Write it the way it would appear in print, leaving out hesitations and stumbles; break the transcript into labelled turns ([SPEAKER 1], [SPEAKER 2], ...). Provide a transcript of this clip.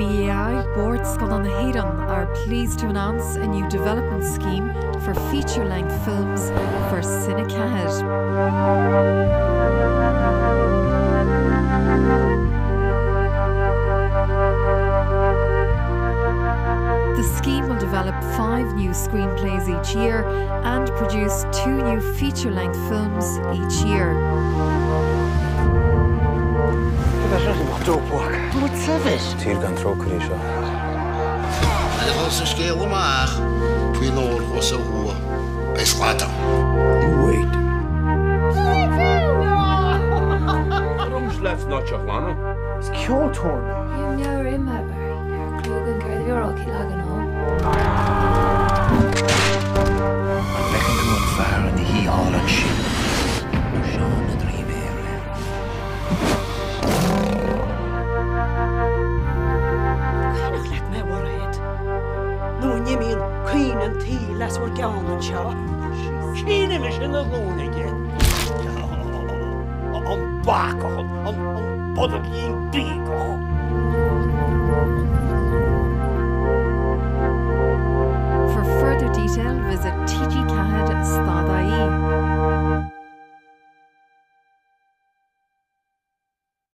[SPEAKER 1] BAI Board Scannán hÉireann are pleased to announce a new development scheme for feature-length films for Cine4. The scheme will develop 5 new screenplays each year and produce 2 new feature-length films each year.
[SPEAKER 2] What service?
[SPEAKER 3] HÉireann tro Caoilge.
[SPEAKER 4] Hij was een schele maar. Twee Lord was zo hoor. Bij Slater.
[SPEAKER 3] Wait.
[SPEAKER 5] Waarom slechts not your man?
[SPEAKER 2] It's cute torn.
[SPEAKER 6] You know him, Barry. You're Klugen, girl. You're all Kilagan home.
[SPEAKER 2] I'm making to run far in the hÉireann ship. Sean the dream area.
[SPEAKER 7] Cainach let me worried. No, you mean Queen and Tea, let's work on and show.
[SPEAKER 5] Geen mission of loon again. On back on bodagin big.
[SPEAKER 1] For further detail, visit tgcahad.com.